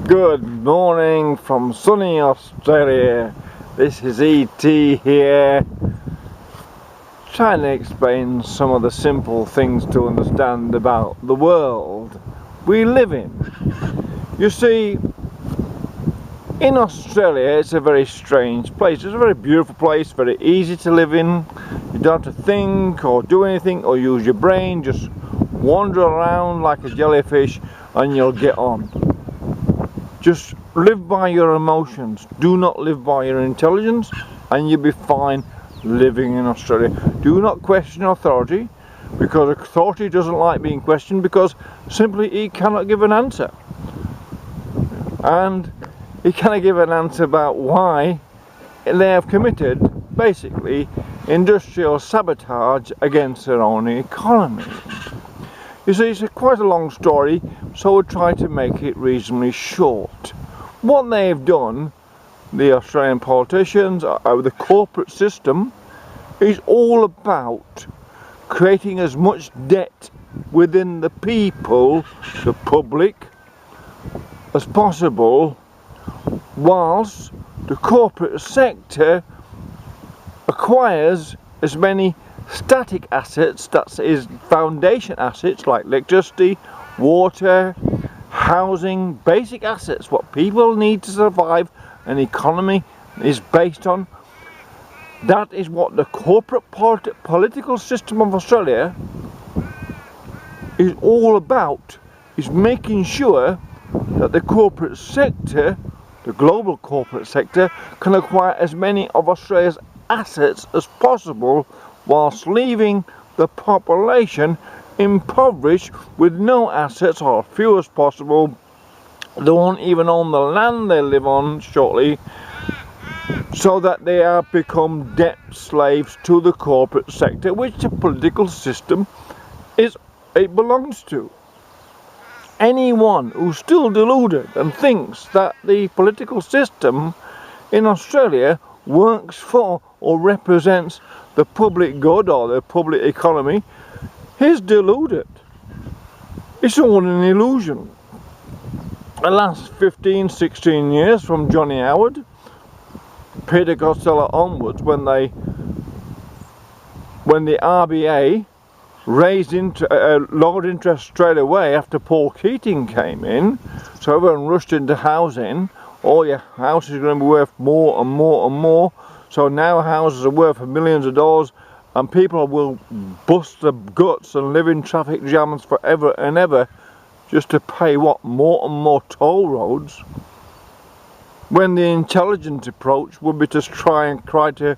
Good morning from sunny Australia. This is ET here, trying to explain some of the simple things to understand about the world we live in. You see, in Australia it's a very strange place. It's a very beautiful place, very easy to live in. You don't have to think or do anything or use your brain, just wander around like a jellyfish and you'll get on. Just live by your emotions, do not live by your intelligence, and you'll be fine living in Australia. Do not question authority, because authority doesn't like being questioned, because simply he cannot give an answer. And he cannot give an answer about why they have committed, basically, industrial sabotage against their own economy. You see, it's quite a long story, so we'll try to make it reasonably short. What they've done, the Australian politicians, the corporate system, is all about creating as much debt within the people, the public, as possible, whilst the corporate sector acquires as many static assets, that is foundation assets like electricity, water, housing, basic assets, what people need to survive, an economy is based on. That is what the corporate political system of Australia is all about, is making sure that the corporate sector, the global corporate sector, can acquire as many of Australia's assets as possible, whilst leaving the population impoverished with no assets, or few as possible. They won't even own the land they live on shortly, so that they have become debt slaves to the corporate sector, which the political system belongs to. Anyone who's still deluded and thinks that the political system in Australia works for or represents the public good or the public economy is deluded. It's all an illusion. The last 15-16 years, from Johnny Howard, Peter Costello onwards, when the RBA raised lowered interest straight away after Paul Keating came in, so everyone rushed into housing. Oh, your house is going to be worth more and more and more. So now houses are worth millions of dollars, and people will bust their guts and live in traffic jams forever and ever just to pay what, more and more toll roads, when the intelligent approach would be to try to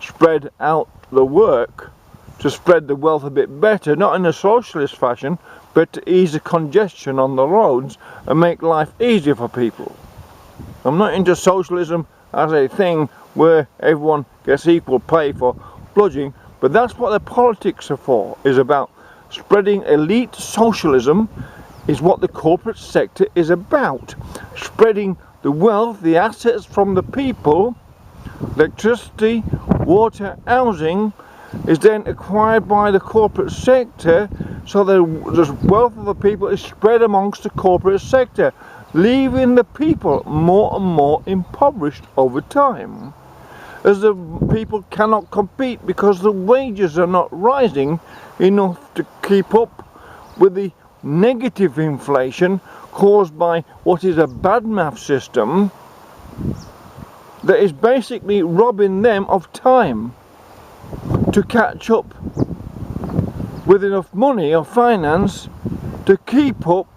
spread out the work, to spread the wealth a bit better, not in a socialist fashion, but to ease the congestion on the roads and make life easier for people. I'm not into socialism as a thing where everyone gets equal pay for bludgeoning, but that's what the politics are for, is about spreading elite socialism, is what the corporate sector is about. Spreading the wealth, the assets from the people, electricity, water, housing, is then acquired by the corporate sector, so the wealth of the people is spread amongst the corporate sector, leaving the people more and more impoverished over time, as the people cannot compete because the wages are not rising enough to keep up with the negative inflation caused by what is a bad math system that is basically robbing them of time to catch up with enough money or finance to keep up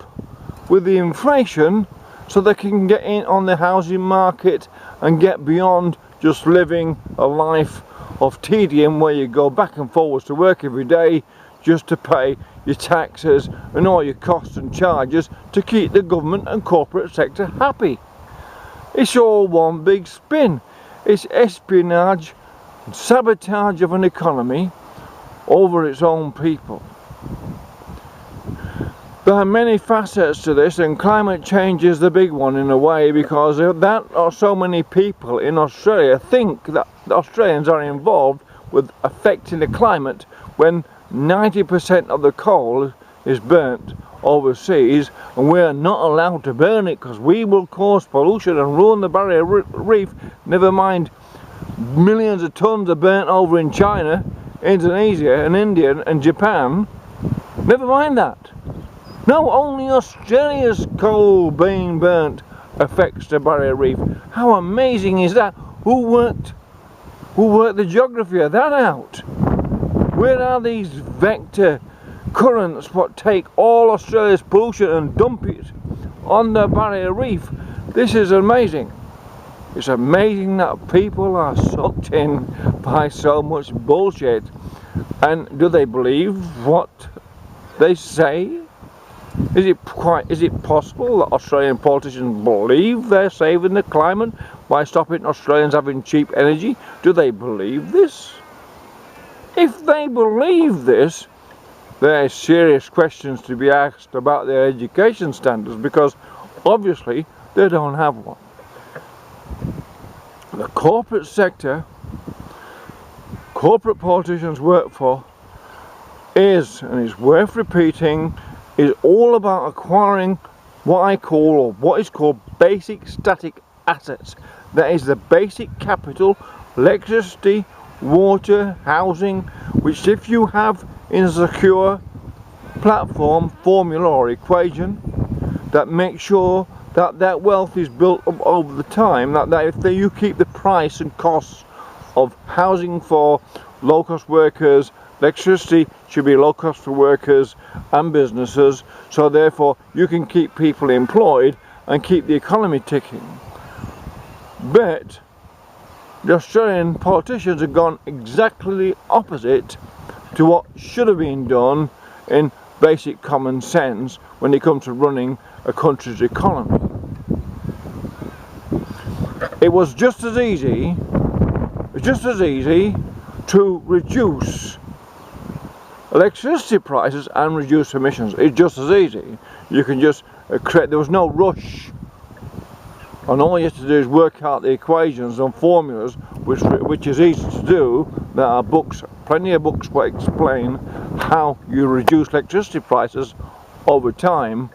with the inflation, so they can get in on the housing market and get beyond just living a life of tedium where you go back and forwards to work every day just to pay your taxes and all your costs and charges to keep the government and corporate sector happy. It's all one big spin. It's espionage and sabotage of an economy over its own people. There are many facets to this, and climate change is the big one in a way, because so many people in Australia think that the Australians are involved with affecting the climate when 90% of the coal is burnt overseas, and we're not allowed to burn it because we will cause pollution and ruin the barrier reef. Never mind millions of tons are burnt over in China, Indonesia and India and Japan. Never mind that. No, only Australia's coal being burnt affects the barrier reef. How amazing is that? Who worked the geography of that out? Where are these vector currents what take all Australia's pollution and dump it on the barrier reef? This is amazing. It's amazing that people are sucked in by so much bullshit. And do they believe what they say? Is it possible that Australian politicians believe they're saving the climate by stopping Australians having cheap energy? Do they believe this? If they believe this, there are serious questions to be asked about their education standards, because obviously they don't have one. The corporate sector, corporate politicians work for, is, and it's worth repeating, is all about acquiring what I call, or what is called, basic static assets. That is the basic capital, electricity, water, housing, which if you have in a secure platform, formula or equation that makes sure that that wealth is built up over the time, that if you keep the price and costs of housing for low-cost workers, electricity should be low cost for workers and businesses, so therefore you can keep people employed and keep the economy ticking. But the Australian politicians have gone exactly opposite to what should have been done in basic common sense when it comes to running a country's economy. It was just as easy to reduce electricity prices and reduce emissions. It's just as easy. You can just create, there was no rush, and all you have to do is work out the equations and formulas, which is easy to do. There are books, plenty of books that explain how you reduce electricity prices over time,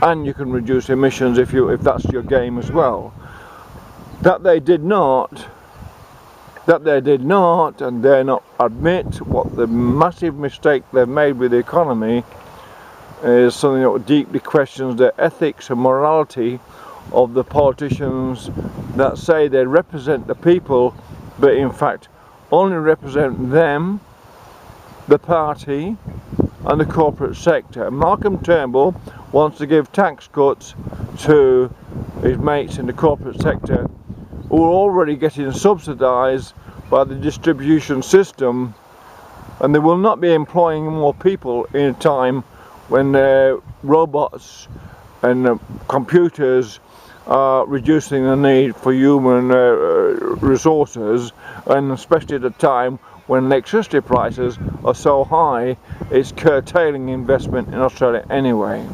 and you can reduce emissions if that's your game as well. That they did not, and dare not admit what the massive mistake they've made with the economy is something that deeply questions the ethics and morality of the politicians that say they represent the people, but in fact only represent them, the party and the corporate sector. Malcolm Turnbull wants to give tax cuts to his mates in the corporate sector who are already getting subsidised by the distribution system, and they will not be employing more people in a time when robots and computers are reducing the need for human resources, and especially at a time when electricity prices are so high, it's curtailing investment in Australia anyway.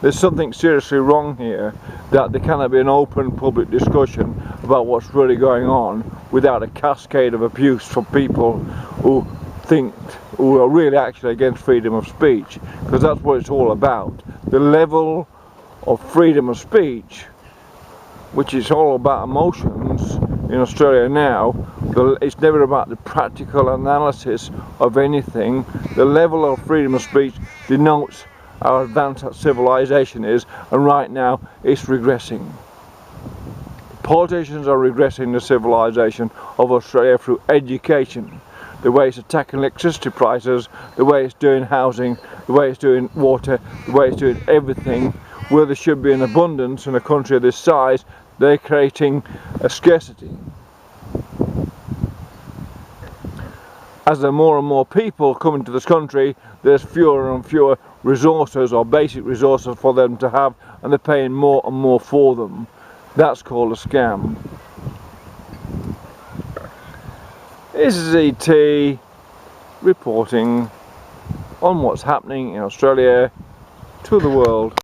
There's something seriously wrong here, that there cannot be an open public discussion about what's really going on without a cascade of abuse from people who are really actually against freedom of speech, because that's what it's all about. The level of freedom of speech, which is all about emotions in Australia now, it's never about the practical analysis of anything. The level of freedom of speech denotes how advanced that civilization is, and right now it's regressing. Politicians are regressing the civilization of Australia through education, the way it's attacking electricity prices, the way it's doing housing, the way it's doing water, the way it's doing everything. Where there should be an abundance in a country of this size, they're creating a scarcity. As there are more and more people coming to this country, there's fewer and fewer resources or basic resources for them to have, and they're paying more and more for them. That's called a scam. This is ET reporting on what's happening in Australia to the world.